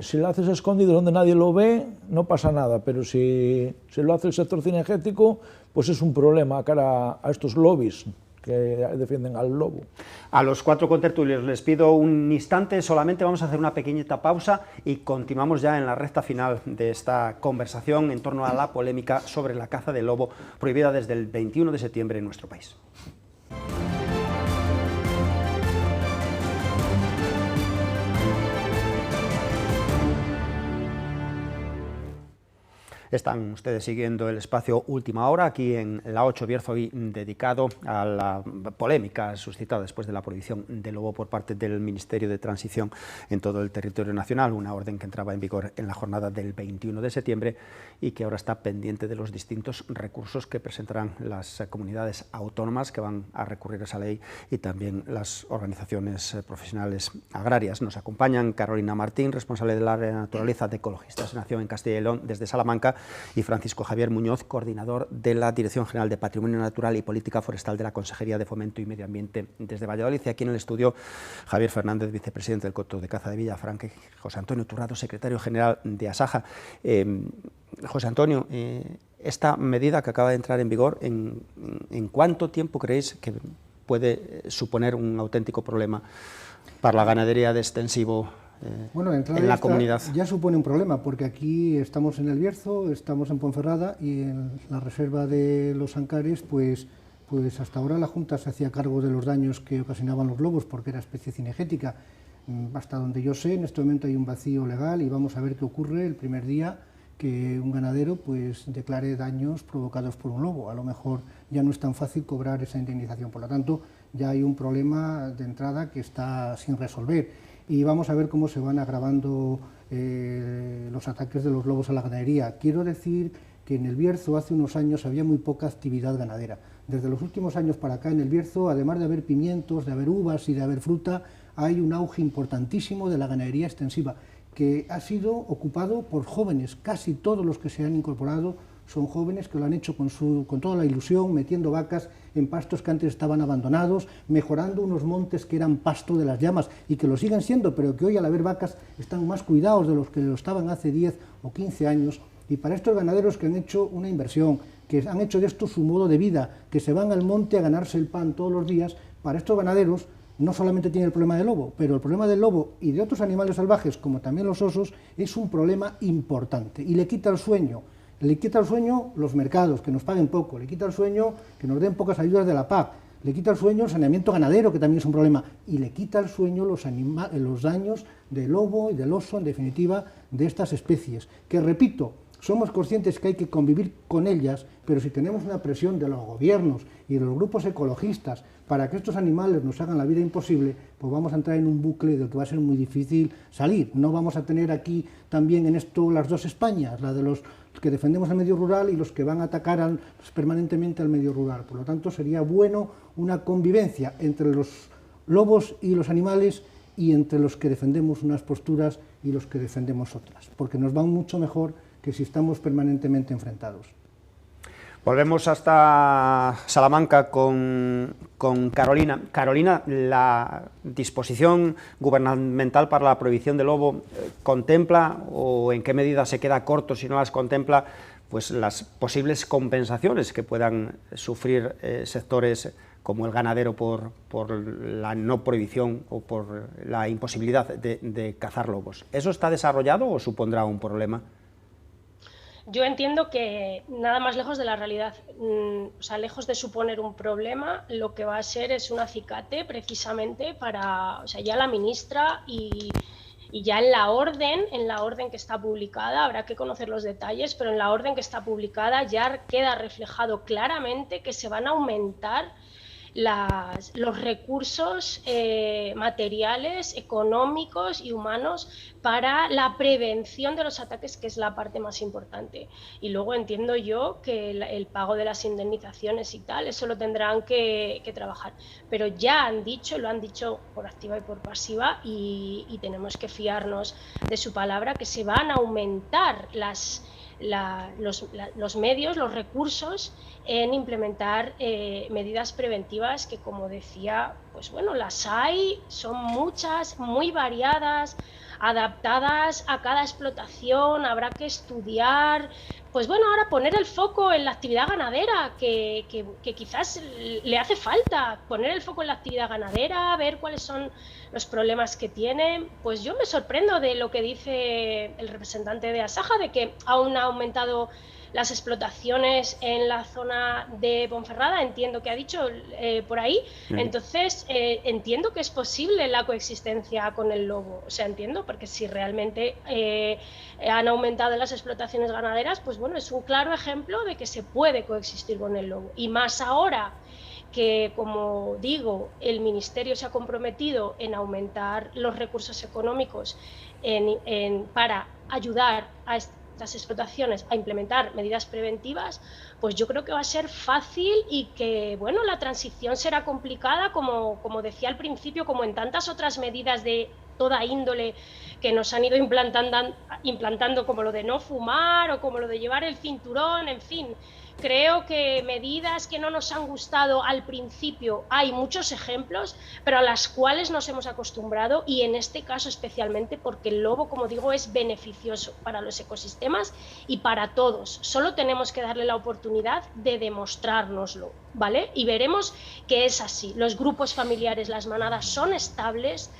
si lo haces escondido donde nadie lo ve, no pasa nada, pero si lo hace el sector cinegético, pues es un problema cara a estos lobbies que defienden al lobo. A los 4 contertulios les pido un instante, solamente vamos a hacer una pequeñita pausa y continuamos ya en la recta final de esta conversación en torno a la polémica sobre la caza de lobo prohibida desde el 21 de septiembre en nuestro país. Están ustedes siguiendo el espacio Última Hora aquí en La 8 Bierzo, hoy dedicado a la polémica suscitada después de la prohibición del lobo por parte del Ministerio de Transición en todo el territorio nacional, una orden que entraba en vigor en la jornada del 21 de septiembre y que ahora está pendiente de los distintos recursos que presentarán las comunidades autónomas que van a recurrir a esa ley y también las organizaciones profesionales agrarias. Nos acompañan Carolina Martín, responsable del área de naturaleza de Ecologistas en Acción en Castilla y León desde Salamanca, y Francisco Javier Muñoz, coordinador de la Dirección General de Patrimonio Natural y Política Forestal de la Consejería de Fomento y Medio Ambiente desde Valladolid. Y aquí en el estudio, Javier Fernández, vicepresidente del Coto de Caza de Villafranca, y José Antonio Turrado, secretario general de Asaja. José Antonio, esta medida que acaba de entrar en vigor, ¿en cuánto tiempo creéis que puede suponer un auténtico problema para la ganadería de extensivo bueno, en la comunidad? Ya supone un problema, porque aquí estamos en el Bierzo, estamos en Ponferrada y en la reserva de los Ancares, pues hasta ahora la Junta se hacía cargo de los daños que ocasionaban los lobos porque era especie cinegética. Hasta donde yo sé, en este momento hay un vacío legal y vamos a ver qué ocurre el primer día que un ganadero pues declare daños provocados por un lobo. A lo mejor ya no es tan fácil cobrar esa indemnización, por lo tanto ya hay un problema de entrada que está sin resolver. Y vamos a ver cómo se van agravando los ataques de los lobos a la ganadería. Quiero decir que en el Bierzo hace unos años había muy poca actividad ganadera. Desde los últimos años para acá en el Bierzo, además de haber pimientos, de haber uvas y de haber fruta, hay un auge importantísimo de la ganadería extensiva, que ha sido ocupado por jóvenes. Casi todos los que se han incorporado son jóvenes que lo han hecho con toda la ilusión, metiendo vacas en pastos que antes estaban abandonados, mejorando unos montes que eran pasto de las llamas y que lo siguen siendo, pero que hoy al haber vacas están más cuidados de los que lo estaban hace 10 o 15 años. Y para estos ganaderos que han hecho una inversión, que han hecho de esto su modo de vida, que se van al monte a ganarse el pan todos los días, para estos ganaderos no solamente tiene el problema del lobo, pero el problema del lobo y de otros animales salvajes, como también los osos, es un problema importante y le quita el sueño. Le quita el sueño los mercados, que nos paguen poco, le quita el sueño que nos den pocas ayudas de la PAC, le quita el sueño el saneamiento ganadero, que también es un problema, y le quita el sueño los daños del lobo y del oso, en definitiva, de estas especies, que repito, somos conscientes que hay que convivir con ellas, pero si tenemos una presión de los gobiernos y de los grupos ecologistas para que estos animales nos hagan la vida imposible, pues vamos a entrar en un bucle del que va a ser muy difícil salir. No vamos a tener aquí también en esto las dos Españas, la de los que defendemos el medio rural y los que van a atacar permanentemente al medio rural. Por lo tanto, sería bueno una convivencia entre los lobos y los animales y entre los que defendemos unas posturas y los que defendemos otras, porque nos va mucho mejor que si estamos permanentemente enfrentados. Volvemos hasta Salamanca con Carolina. Carolina, ¿la disposición gubernamental para la prohibición del lobo contempla, o en qué medida se queda corto si no las contempla, pues las posibles compensaciones que puedan sufrir sectores como el ganadero por la no prohibición o por la imposibilidad de cazar lobos? ¿Eso está desarrollado o supondrá un problema? Yo entiendo que nada más lejos de la realidad, o sea, lejos de suponer un problema, lo que va a ser es un acicate precisamente para, o sea, ya la ministra y ya en la orden que está publicada, habrá que conocer los detalles, pero en la orden que está publicada ya queda reflejado claramente que se van a aumentar los recursos materiales, económicos y humanos para la prevención de los ataques, que es la parte más importante. Y luego entiendo yo que el pago de las indemnizaciones y tal, eso lo tendrán que trabajar. Pero ya lo han dicho por activa y por pasiva, y tenemos que fiarnos de su palabra, que se van a aumentar los medios, los recursos en implementar medidas preventivas que, como decía, pues bueno, las hay, son muchas, muy variadas, adaptadas a cada explotación, habrá que estudiar, pues bueno, ahora poner el foco en la actividad ganadera, que quizás le hace falta, poner el foco en la actividad ganadera, ver cuáles son los problemas que tiene. Pues yo me sorprendo de lo que dice el representante de Asaja, de que aún ha aumentado las explotaciones en la zona de Ponferrada, entiendo que ha dicho por ahí. Entonces, entiendo que es posible la coexistencia con el lobo. O sea, entiendo, porque si realmente han aumentado las explotaciones ganaderas, pues bueno, es un claro ejemplo de que se puede coexistir con el lobo. Y más ahora que, como digo, el Ministerio se ha comprometido en aumentar los recursos económicos para ayudar a estas explotaciones a implementar medidas preventivas, pues yo creo que va a ser fácil y que, bueno, la transición será complicada, como decía al principio, como en tantas otras medidas de toda índole que nos han ido implantando, como lo de no fumar o como lo de llevar el cinturón, en fin. Creo que medidas que no nos han gustado al principio, hay muchos ejemplos, pero a las cuales nos hemos acostumbrado, y en este caso especialmente porque el lobo, como digo, es beneficioso para los ecosistemas y para todos. Solo tenemos que darle la oportunidad de demostrárnoslo, ¿vale? Y veremos que es así. Los grupos familiares, las manadas son estables,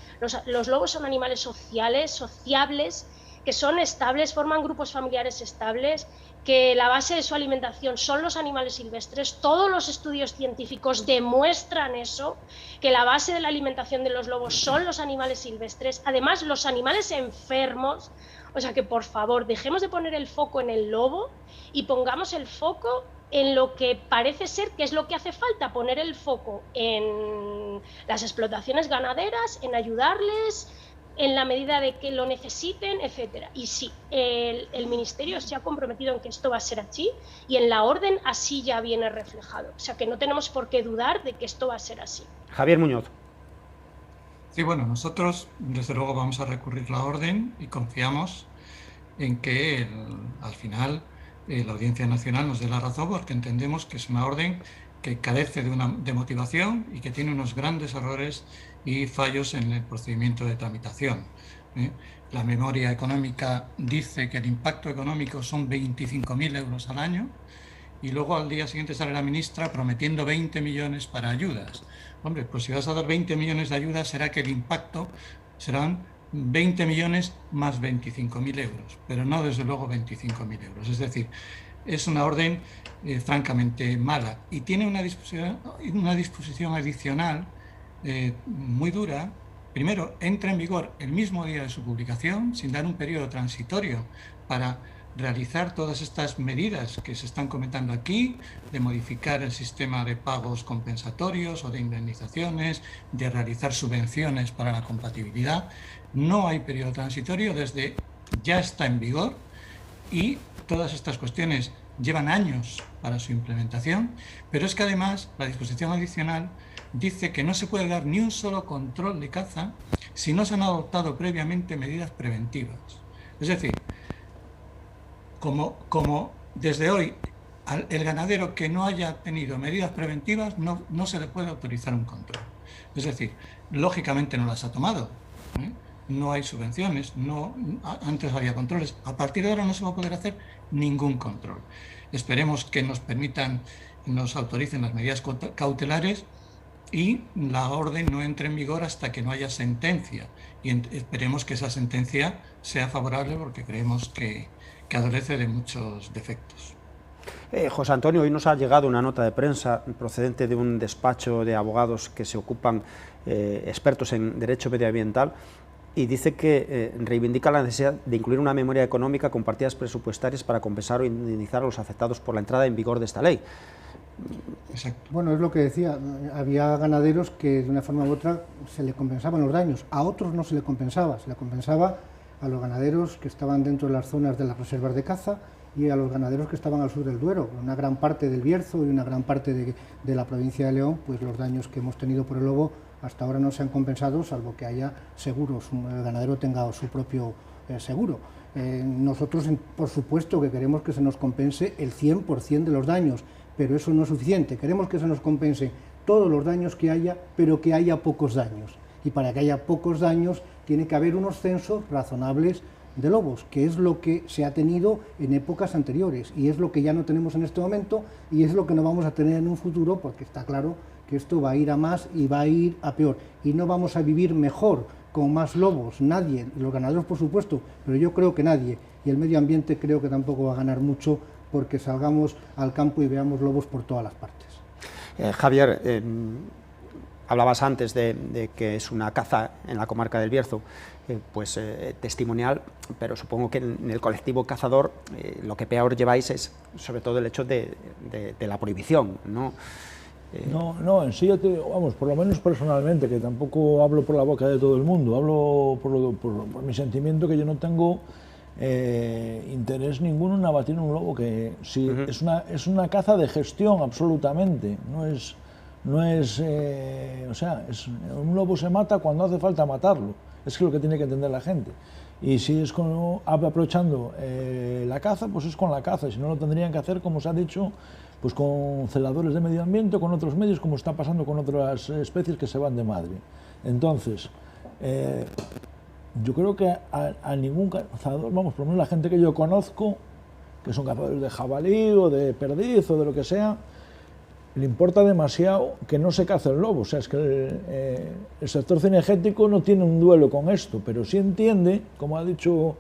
los lobos son animales sociables, que son estables, forman grupos familiares estables, que la base de su alimentación son los animales silvestres. Todos los estudios científicos demuestran eso, que la base de la alimentación de los lobos son los animales silvestres. Además, los animales enfermos, o sea que por favor dejemos de poner el foco en el lobo y pongamos el foco en lo que parece ser que es lo que hace falta, poner el foco en las explotaciones ganaderas, en ayudarles en la medida de que lo necesiten, etcétera. Y sí, el Ministerio se ha comprometido en que esto va a ser así, y en la orden así ya viene reflejado. O sea que no tenemos por qué dudar de que esto va a ser así. Javier Muñoz. Sí, bueno, nosotros desde luego vamos a recurrir la orden y confiamos en que al final la Audiencia Nacional nos dé la razón, porque entendemos que es una orden que carece de motivación y que tiene unos grandes errores y fallos en el procedimiento de tramitación. La memoria económica dice que el impacto económico son 25.000 euros al año, y luego al día siguiente sale la ministra prometiendo 20 millones para ayudas. Hombre, pues si vas a dar 20 millones de ayudas, será que el impacto serán 20 millones más 25.000 euros, pero no desde luego 25.000 euros. Es decir, es una orden francamente mala, y tiene una disposición adicional muy dura. Primero, entra en vigor el mismo día de su publicación, sin dar un periodo transitorio para realizar todas estas medidas que se están comentando aquí, de modificar el sistema de pagos compensatorios o de indemnizaciones, de realizar subvenciones para la compatibilidad. No hay periodo transitorio, ya está en vigor, y todas estas cuestiones llevan años para su implementación, pero es que además la disposición adicional dice que no se puede dar ni un solo control de caza si no se han adoptado previamente medidas preventivas. Es decir, como desde hoy el ganadero que no haya tenido medidas preventivas no se le puede autorizar un control. Es decir, lógicamente no las ha tomado, no hay subvenciones, antes había controles, a partir de ahora no se va a poder hacer ningún control. Esperemos que nos autoricen las medidas cautelares y la orden no entre en vigor hasta que no haya sentencia, y esperemos que esa sentencia sea favorable, porque creemos que adolece de muchos defectos. José Antonio, hoy nos ha llegado una nota de prensa procedente de un despacho de abogados que se ocupan, expertos en derecho medioambiental, y dice que reivindica la necesidad de incluir una memoria económica con partidas presupuestarias para compensar o indemnizar a los afectados por la entrada en vigor de esta ley. Exacto. Bueno, es lo que decía, había ganaderos que de una forma u otra se le compensaban los daños, a otros no se le compensaba a los ganaderos que estaban dentro de las zonas de las reservas de caza y a los ganaderos que estaban al sur del Duero. Una gran parte del Bierzo y una gran parte de la provincia de León, pues los daños que hemos tenido por el lobo hasta ahora no se han compensado, salvo que haya seguros, el ganadero tenga su propio seguro. Nosotros, por supuesto, que queremos que se nos compense el 100% de los daños, pero eso no es suficiente. Queremos que se nos compense todos los daños que haya, pero que haya pocos daños. Y para que haya pocos daños tiene que haber unos censos razonables de lobos, que es lo que se ha tenido en épocas anteriores, y es lo que ya no tenemos en este momento, y es lo que no vamos a tener en un futuro, porque está claro que esto va a ir a más y va a ir a peor, y no vamos a vivir mejor con más lobos, nadie, los ganaderos por supuesto, pero yo creo que nadie, y el medio ambiente creo que tampoco va a ganar mucho porque salgamos al campo y veamos lobos por todas las partes. Javier, hablabas antes de que es una caza en la comarca del Bierzo, testimonial, pero supongo que en el colectivo cazador lo que peor lleváis es sobre todo el hecho de la prohibición, ¿no? No, en sí, vamos, por lo menos personalmente, que tampoco hablo por la boca de todo el mundo, hablo por mi sentimiento, que yo no tengo interés ninguno en abatir un lobo, que sí, es una caza de gestión absolutamente, o sea, un lobo se mata cuando hace falta matarlo, es lo que tiene que entender la gente. Y si es aprovechando la caza, pues es con la caza, y si no lo tendrían que hacer, como se ha dicho, pues con celadores de medio ambiente o con otros medios, como está pasando con otras especies que se van de madre. Entonces, yo creo que a ningún cazador, vamos, por lo menos la gente que yo conozco, que son cazadores de jabalí o de perdiz o de lo que sea, le importa demasiado que no se cace el lobo. O sea, es que el sector cinegético no tiene un duelo con esto, pero sí entiende, como ha dicho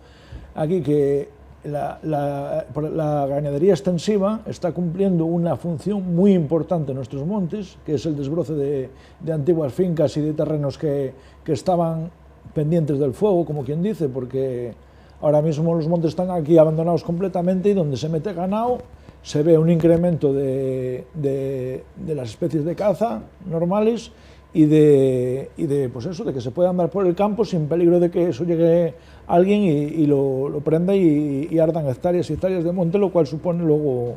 aquí, que la ganadería extensiva está cumpliendo una función muy importante en nuestros montes, que es el desbroce de antiguas fincas y de terrenos que estaban pendientes del fuego, como quien dice, porque ahora mismo los montes están aquí abandonados completamente, y donde se mete ganado se ve un incremento de las especies de caza normales y pues eso, de que se pueda andar por el campo sin peligro de que eso llegue a alguien y lo prenda y ardan hectáreas y hectáreas de monte, lo cual supone luego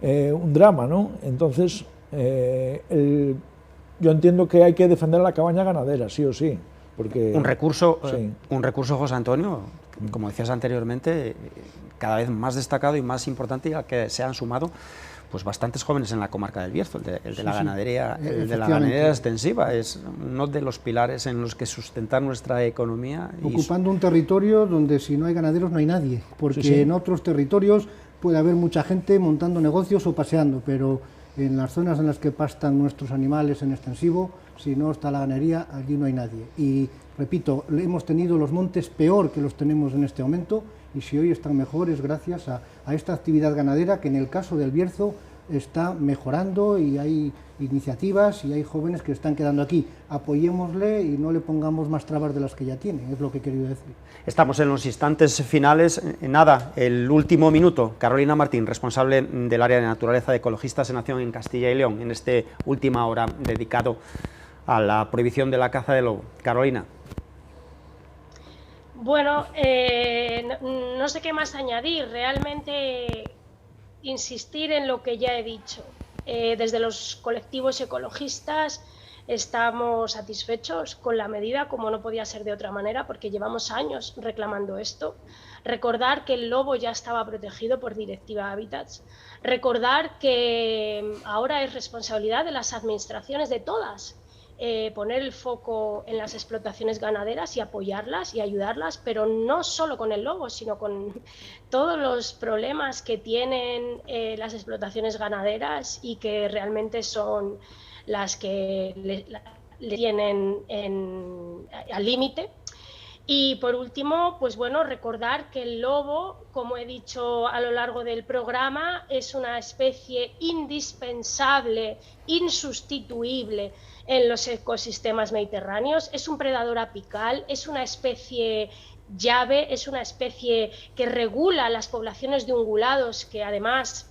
un drama, ¿no? Entonces, yo entiendo que hay que defender la cabaña ganadera, sí o sí. Porque, un recurso, José Antonio, como decías anteriormente, cada vez más destacado y más importante, y al que se han sumado pues bastantes jóvenes en la comarca del Bierzo, el de la ganadería, el de la ganadería extensiva, es uno de los pilares en los que sustentar nuestra economía. Ocupando un territorio donde si no hay ganaderos no hay nadie, porque en otros territorios puede haber mucha gente montando negocios o paseando, pero en las zonas en las que pastan nuestros animales en extensivo, si no está la ganadería, allí no hay nadie. Y repito, hemos tenido los montes peor que los tenemos en este momento, y si hoy están mejor es gracias a esta actividad ganadera, que en el caso del Bierzo está mejorando, y hay iniciativas y hay jóvenes que están quedando aquí. Apoyémosle y no le pongamos más trabas de las que ya tiene, es lo que he querido decir. Estamos en los instantes finales. Nada, el último minuto. Carolina Martín, responsable del área de naturaleza de Ecologistas en Acción en Castilla y León, en esta última hora dedicado a la prohibición de la caza de lobo. Carolina. Bueno, no sé qué más añadir. Realmente insistir en lo que ya he dicho. Desde los colectivos ecologistas estamos satisfechos con la medida, como no podía ser de otra manera, porque llevamos años reclamando esto. Recordar que el lobo ya estaba protegido por Directiva Hábitats. Recordar que ahora es responsabilidad de las administraciones, de todas, poner el foco en las explotaciones ganaderas y apoyarlas y ayudarlas, pero no solo con el lobo, sino con todos los problemas que tienen las explotaciones ganaderas, y que realmente son las que le tienen al límite. Y por último, pues bueno, recordar que el lobo, como he dicho a lo largo del programa, es una especie indispensable, insustituible en los ecosistemas mediterráneos. Es un predador apical, es una especie llave, es una especie que regula las poblaciones de ungulados, que además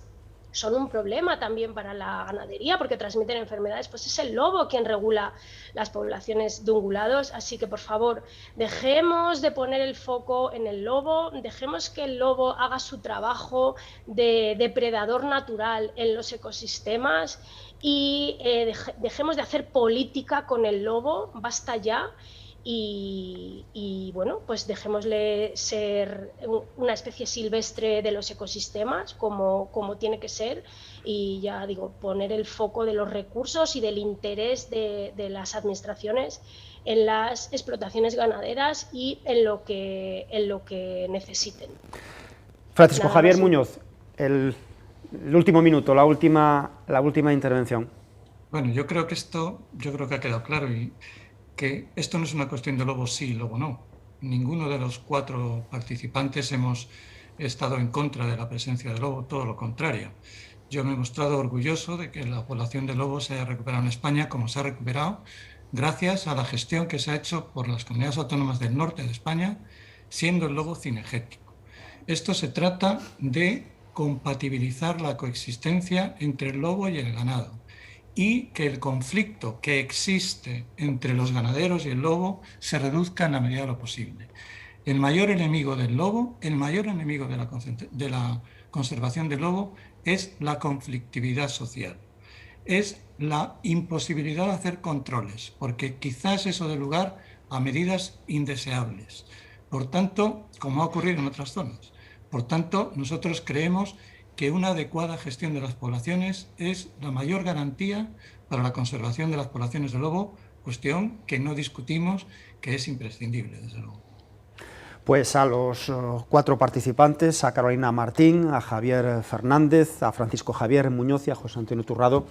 son un problema también para la ganadería porque transmiten enfermedades. Pues es el lobo quien regula las poblaciones de ungulados. Así que, por favor, dejemos de poner el foco en el lobo, dejemos que el lobo haga su trabajo de depredador natural en los ecosistemas, y dejemos de hacer política con el lobo. Basta ya. Y bueno, pues dejémosle ser una especie silvestre de los ecosistemas como tiene que ser, y ya digo, poner el foco de los recursos y del interés de las administraciones en las explotaciones ganaderas y en lo que necesiten. Francisco Nada Javier más. Muñoz, el último minuto, la última intervención. Bueno, yo creo que ha quedado claro, y que esto no es una cuestión de lobo sí, lobo no. Ninguno de los 4 participantes hemos he estado en contra de la presencia del lobo, todo lo contrario. Yo me he mostrado orgulloso de que la población de lobo se haya recuperado en España como se ha recuperado, gracias a la gestión que se ha hecho por las comunidades autónomas del norte de España, siendo el lobo cinegético. Esto se trata de compatibilizar la coexistencia entre el lobo y el ganado y que el conflicto que existe entre los ganaderos y el lobo se reduzca en la medida de lo posible. El mayor enemigo del lobo, el mayor enemigo de la conservación del lobo es la conflictividad social. Es la imposibilidad de hacer controles, porque quizás eso dé lugar a medidas indeseables. Por tanto, como ha ocurrido en otras zonas. Por tanto, nosotros creemos que una adecuada gestión de las poblaciones es la mayor garantía para la conservación de las poblaciones de lobo, cuestión que no discutimos, que es imprescindible, desde luego. Pues a los 4 participantes, a Carolina Martín, a Javier Fernández, a Francisco Javier Muñoz y a José Antonio Turrado,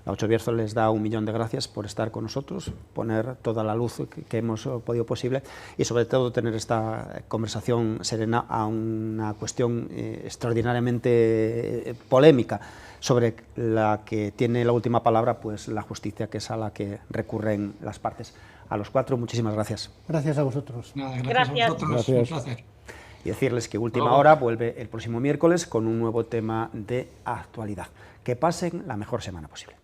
la Ocho Bierzo les da 1.000.000 de gracias por estar con nosotros, poner toda la luz que hemos podido posible y sobre todo tener esta conversación serena a una cuestión extraordinariamente polémica, sobre la que tiene la última palabra pues la justicia, que es a la que recurren las partes. A los 4, muchísimas gracias. Gracias a vosotros. Nada, gracias a vosotros, Gracias. un placer. Y decirles que Última Hora vuelve el próximo miércoles con un nuevo tema de actualidad. Que pasen la mejor semana posible.